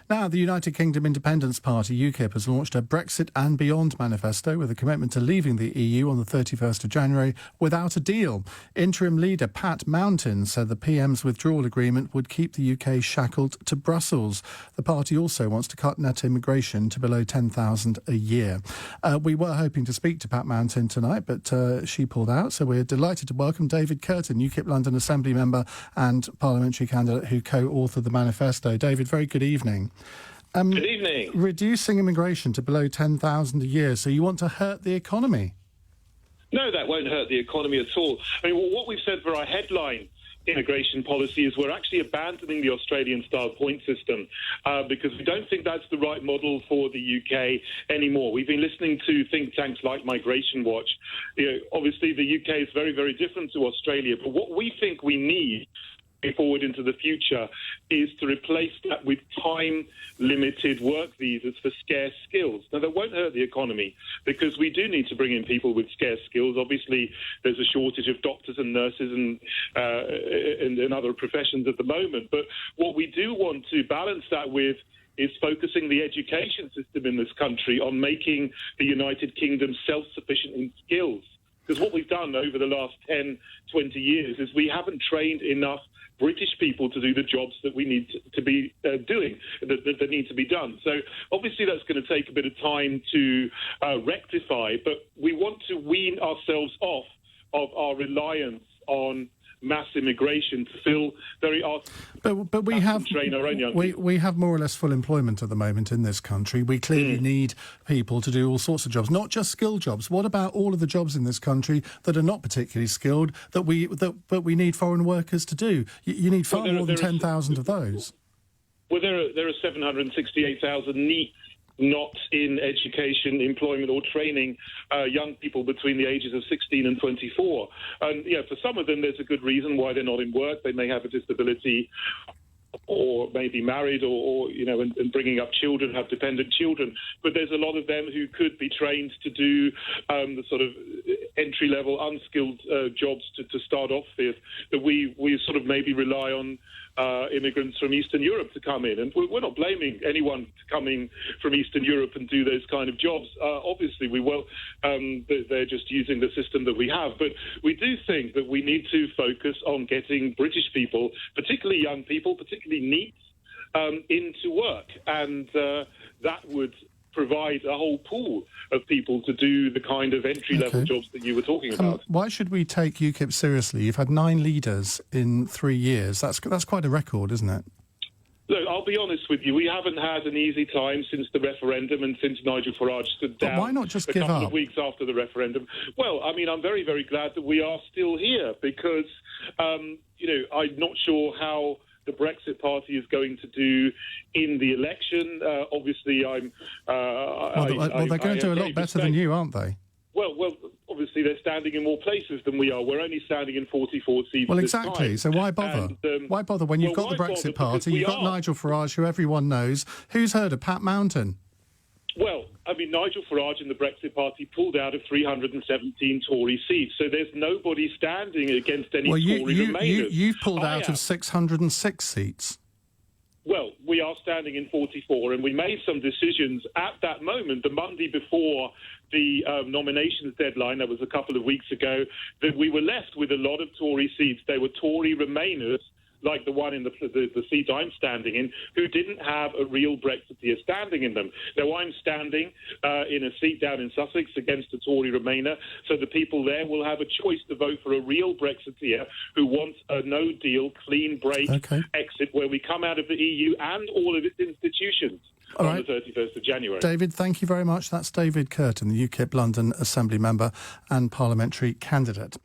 Now, the United Kingdom Independence Party, UKIP, has launched a Brexit and Beyond manifesto with a commitment to leaving the EU on the 31st of January without a deal. Interim leader Pat Mountain said the PM's withdrawal agreement would keep the UK shackled to Brussels. The party also wants to cut net immigration to below 10,000 a year. We were hoping to speak to Pat Mountain tonight, but she pulled out, so we're delighted to welcome David Kurten, UKIP London Assembly member and parliamentary candidate who co-authored the manifesto. David, very good evening. Good evening. Reducing immigration to below 10,000 a year, so you want to hurt the economy? No, that won't hurt the economy at all. I mean, what we've said for our headline immigration policy is we're actually abandoning the Australian-style point system because we don't think that's the right model for the UK anymore. We've been listening to think tanks like Migration Watch. Obviously, the UK is very, very different to Australia, but what we think we need forward into the future is to replace that with time-limited work visas for scarce skills. Now, that won't hurt the economy because we do need to bring in people with scarce skills. Obviously, there's a shortage of doctors and nurses and other professions at the moment. But what we do want to balance that with is focusing the education system in this country on making the United Kingdom self-sufficient in skills. Because what we've done over the last 10, 20 years is we haven't trained enough British people to do the jobs that we need to be doing, that need to be done. So obviously that's going to take a bit of time to rectify, but we want to wean ourselves off of our reliance on mass immigration to fill very but we have train our own young people. We have more or less full employment at the moment in this country. We clearly need people to do all sorts of jobs, not just skilled jobs. What about all of the jobs in this country that are not particularly skilled but we need foreign workers to do? You need far more than 10,000 of those. Well, there are 768,000 neat, not in education, employment or training, young people between the ages of 16 and 24. And for some of them, there's a good reason why they're not in work. They may have a disability or may be married or and bringing up children, have dependent children. But there's a lot of them who could be trained to do the sort of entry-level, unskilled jobs to start off with, that we sort of maybe rely on immigrants from Eastern Europe to come in. And we're not blaming anyone coming from Eastern Europe and do those kind of jobs. Obviously, they're just using the system that we have. But we do think that we need to focus on getting British people, particularly young people, particularly NEETs, into work. And that would provide a whole pool of people to do the kind of entry-level jobs that you were talking about. Why should we take UKIP seriously? You've had 9 leaders in 3 years. That's quite a record, isn't it? Look, I'll be honest with you. We haven't had an easy time since the referendum and since Nigel Farage stood down. But why not just a give couple up? of weeks after the referendum? Well, I mean, I'm very, very glad that we are still here because, I'm not sure how the Brexit Party is going to do in the election. Obviously, they're going to do a lot better than you, aren't they? Well, obviously they're standing in more places than we are. We're only standing in 44 seats. Well, exactly. So why bother? And, why bother when you've got the Brexit Party, you've got Nigel Farage, who everyone knows. Who's heard of Pat Mountain? Well, I mean, Nigel Farage and the Brexit Party pulled out of 317 Tory seats, so there's nobody standing against any Tory remainers. You've pulled out of 606 seats. Well, we are standing in 44, and we made some decisions at that moment, the Monday before the nominations deadline, that was a couple of weeks ago, that we were left with a lot of Tory seats. They were Tory remainers, like the one in the seat I'm standing in, who didn't have a real Brexiteer standing in them. Now, I'm standing in a seat down in Sussex against a Tory Remainer, so the people there will have a choice to vote for a real Brexiteer who wants a no-deal, clean break exit where we come out of the EU and all of its institutions on the 31st of January. David, thank you very much. That's David Kurten, the UKIP London Assembly member and parliamentary candidate.